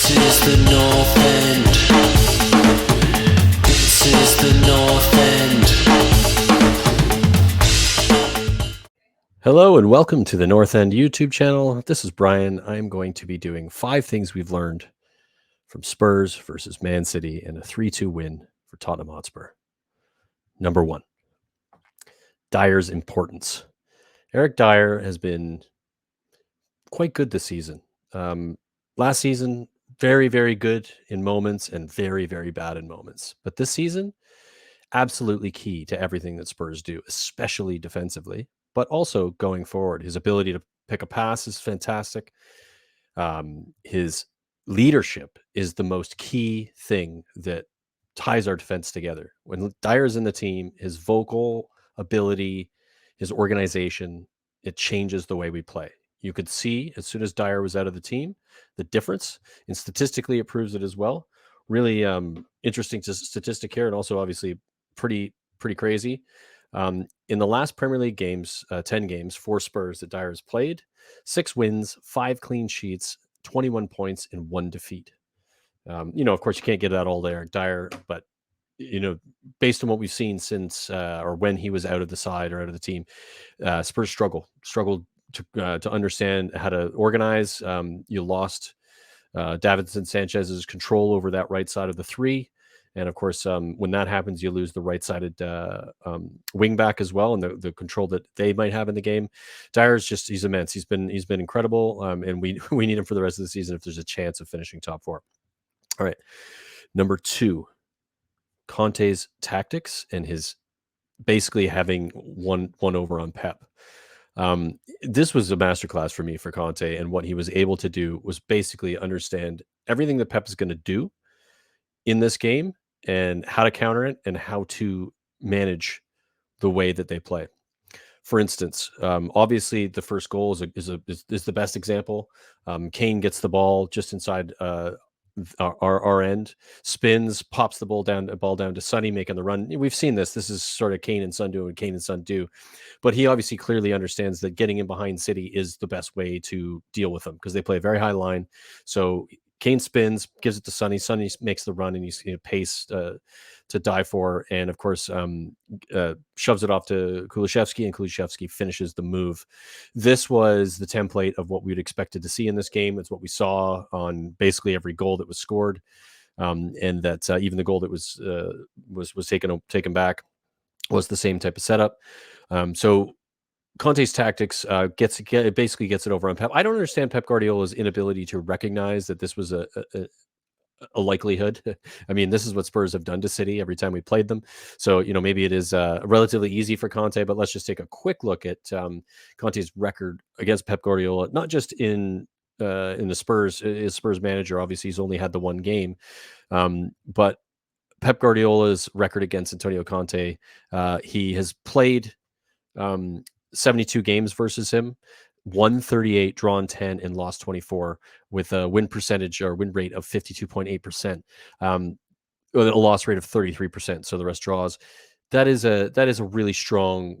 This is the North End. This is the North End. Hello and welcome to the North End YouTube channel. This is Brian. I'm going to be doing 5 things we've learned from Spurs versus Man City in a 3-2 win for Tottenham Hotspur. Number 1, Dyer's importance. Eric Dyer has been quite good this season. Last season, very, very good in moments and very, very bad in moments. But this season, absolutely key to everything that Spurs do, especially defensively, but also going forward. His ability to pick a pass is fantastic. His leadership is the most key thing that ties our defense together. When Dyer's in the team, his vocal ability, his organization, it changes the way we play. You could see as soon as Dyer was out of the team, the difference, and statistically it proves it as well. Really interesting statistic here, and also obviously pretty crazy. In the last Premier League games, 10 games for Spurs that Dyer has played, 6 wins, 5 clean sheets, 21 points, and 1 defeat. Of course, you can't get that all there, Dyer, but based on what we've seen since or when he was out of the side or out of the team, Spurs struggled to understand how to organize. You lost Davinson Sanchez's control over that right side of the 3. And of course, when that happens, you lose the right-sided wing back as well, and the control that they might have in the game. Dyer's he's immense. He's been incredible, and we need him for the rest of the season if there's a chance of finishing top 4. All right, number 2, Conte's tactics and his basically having one over on Pep. This was a masterclass for me for Conte, and what he was able to do was basically understand everything that Pep is going to do in this game and how to counter it and how to manage the way that they play. For instance, obviously the first goal is the best example. Kane gets the ball just inside our end, spins, pops the ball down to Sonny, making the run. We've seen this. This is sort of Kane and Son do what Kane and Son do. But he obviously clearly understands that getting in behind City is the best way to deal with them because they play a very high line. So Kane spins, gives it to Sonny. Sonny makes the run, and he's pace to die for. And of course, shoves it off to Kulusevski, and Kulusevski finishes the move. This was the template of what we'd expected to see in this game. It's what we saw on basically every goal that was scored, and that even the goal that was taken back was the same type of setup. So Conte's tactics basically gets it over on Pep. I don't understand Pep Guardiola's inability to recognize that this was a likelihood. I mean, this is what Spurs have done to City every time we played them. So, maybe it is relatively easy for Conte, but let's just take a quick look at Conte's record against Pep Guardiola, not just in the Spurs, his Spurs manager. Obviously, he's only had the one game, but Pep Guardiola's record against Antonio Conte, he has played 72 games versus him, won 38, drawn 10, and lost 24, with a win percentage or win rate of 52.8%, with a loss rate of 33%. So the rest draws. That is a really strong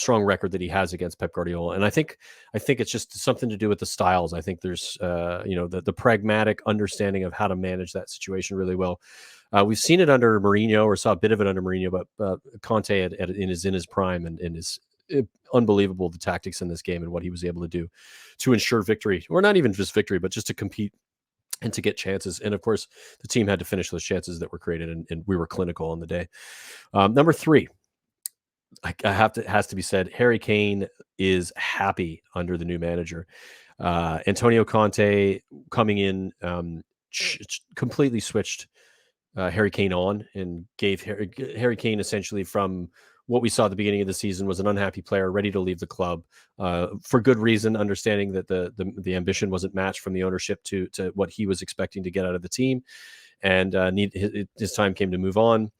record that he has against Pep Guardiola. And I think it's just something to do with the styles. I think there's the pragmatic understanding of how to manage that situation really well. We've seen it under Mourinho, or saw a bit of it under Mourinho, but Conte is in his prime, and is unbelievable, the tactics in this game and what he was able to do to ensure victory, or not even just victory, but just to compete and to get chances. And of course, the team had to finish those chances that were created, and we were clinical on the day. Number 3, has to be said, Harry Kane is happy under the new manager. Antonio Conte coming in completely switched Harry Kane on, and gave Harry Kane essentially, from what we saw at the beginning of the season, was an unhappy player ready to leave the club for good reason, understanding that the ambition wasn't matched from the ownership to what he was expecting to get out of the team, and his time came to move on.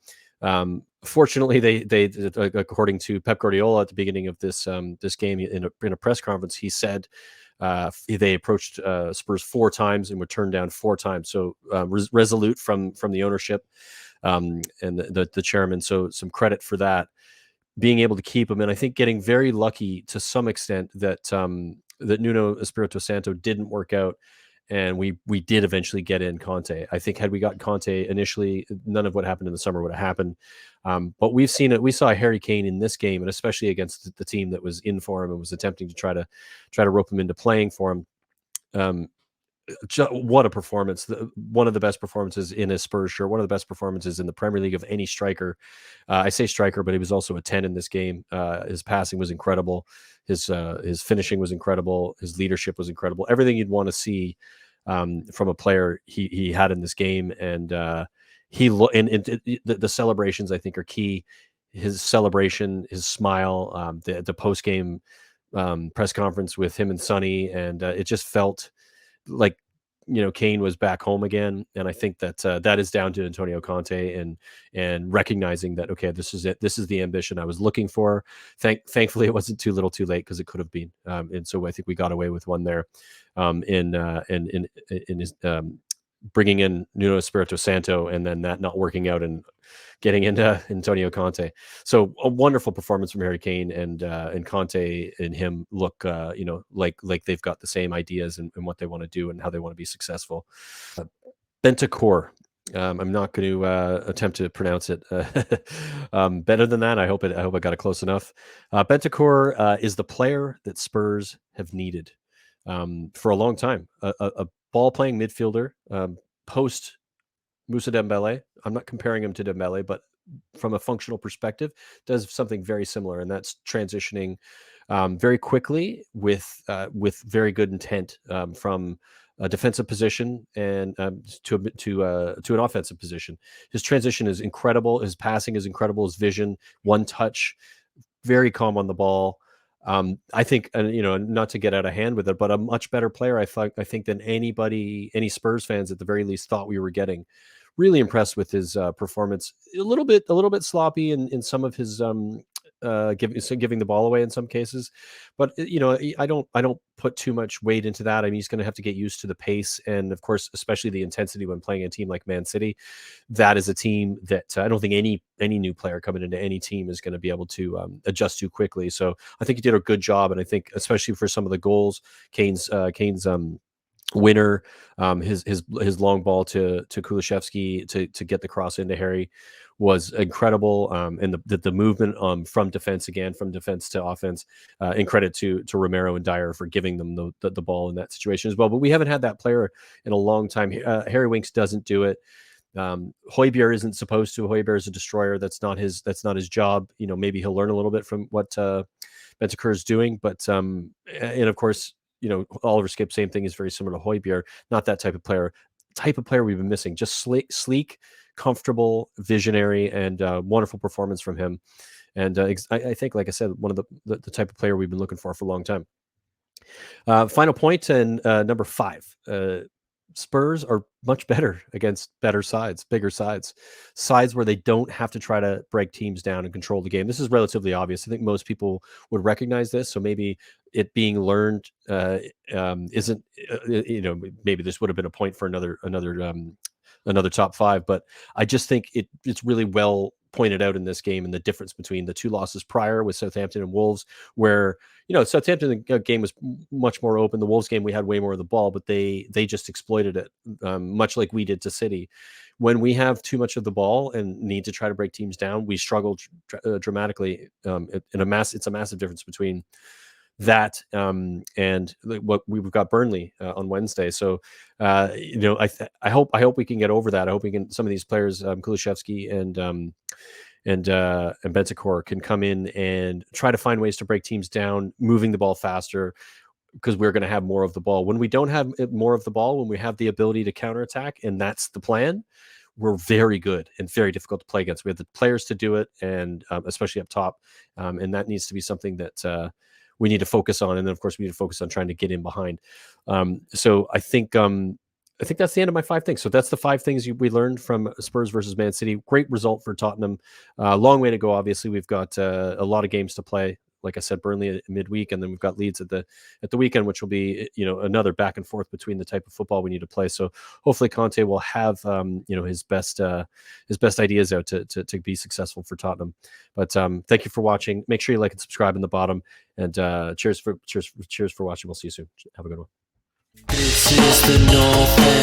Fortunately, they according to Pep Guardiola at the beginning of this game, in a press conference, he said they approached Spurs 4 times and were turned down 4 times. So resolute from the ownership and the chairman. So some credit for that, being able to keep him. And I think getting very lucky to some extent that that Nuno Espirito Santo didn't work out, and we did eventually get in Conte. I think had we got Conte initially, none of what happened in the summer would have happened. But we've seen it. We saw Harry Kane in this game, and especially against the team that was in for him and was attempting to try to rope him into playing for him. Um, what a performance. One of the best performances in a Spurs shirt, one of the best performances in the Premier League of any striker. I say striker, but he was also a 10 in this game. His passing was incredible. His finishing was incredible. His leadership was incredible. Everything you'd want to see from a player he had in this game. And the celebrations, I think, are key. His celebration, his smile, the post game press conference with him and Sonny, and it just felt like Kane was back home again. And I think that that is down to Antonio Conte and recognizing that, okay, this is it. This is the ambition I was looking for. Thankfully, it wasn't too little, too late, because it could have been. And so I think we got away with one there in his bringing in Nuno Espirito Santo, and then that not working out and getting into Antonio Conte. So a wonderful performance from Harry Kane, and Conte and him look, like they've got the same ideas and what they want to do and how they want to be successful. Bentancur. I'm not going to attempt to pronounce it better than that. I hope I got it close enough. Bentancur is the player that Spurs have needed for a long time. A ball playing midfielder post Moussa Dembele. I'm not comparing him to Dembele, but from a functional perspective, does something very similar, and that's transitioning very quickly with very good intent from a defensive position and to an offensive position. His transition is incredible. His passing is incredible. His vision, one touch, very calm on the ball. I think, not to get out of hand with it, but a much better player, I think, than any Spurs fans at the very least thought we were getting. Really impressed with his performance. A little bit sloppy in some of his giving the ball away in some cases, but I don't put too much weight into that. I mean, he's going to have to get used to the pace, and of course, especially the intensity when playing a team like Man City. That is a team that I don't think any new player coming into any team is going to be able to adjust to quickly. So I think he did a good job, and I think especially for some of the goals, Kane's winner, his long ball to Kulishevsky to get the cross into Harry was incredible, and the movement from defense to offense, and credit to Romero and Dyer for giving them the ball in that situation as well. But we haven't had that player in a long time. Harry Winks doesn't do it. Højbjerg isn't supposed to. Højbjerg is a destroyer. That's not his job. Maybe he'll learn a little bit from what Bentancur is doing, but and of course, Oliver Skip, same thing, is very similar to Højbjerg. Not that type of player. Type of player we've been missing. Just sleek, comfortable, visionary, and wonderful performance from him. And I think, like I said, one of the type of player we've been looking for a long time. Final point, and number 5. Spurs are much better against better sides, bigger sides where they don't have to try to break teams down and control the game. This is relatively obvious. I think most people would recognize this. So maybe it being learned isn't, maybe this would have been a point for another top 5. But I just think it's really well pointed out in this game, and the difference between the 2 losses prior with Southampton and Wolves, where Southampton game was much more open. The Wolves game, we had way more of the ball, but they just exploited it, much like we did to City. When we have too much of the ball and need to try to break teams down, we struggle dramatically. It's a massive difference between that and what we've got Burnley on Wednesday. So I hope we can get over that. I hope we can, some of these players, Kulishevsky and Bentancur, can come in and try to find ways to break teams down, moving the ball faster, because we're going to have more of the ball. When we don't have more of the ball, when we have the ability to counterattack, and that's the plan, we're very good and very difficult to play against. We have the players to do it, and especially up top, and that needs to be something that we need to focus on. And then, of course, we need to focus on trying to get in behind. So I think that's the end of my 5 things. So that's the 5 things we learned from Spurs versus Man City. Great result for Tottenham. Long way to go. Obviously, we've got a lot of games to play. like I said, Burnley at midweek, and then we've got Leeds at the weekend, which will be another back and forth between the type of football we need to play. So hopefully Conte will have his best ideas out to be successful for Tottenham. But thank you for watching. Make sure you like and subscribe in the bottom. And cheers for watching. We'll see you soon. Have a good one. This is the North End.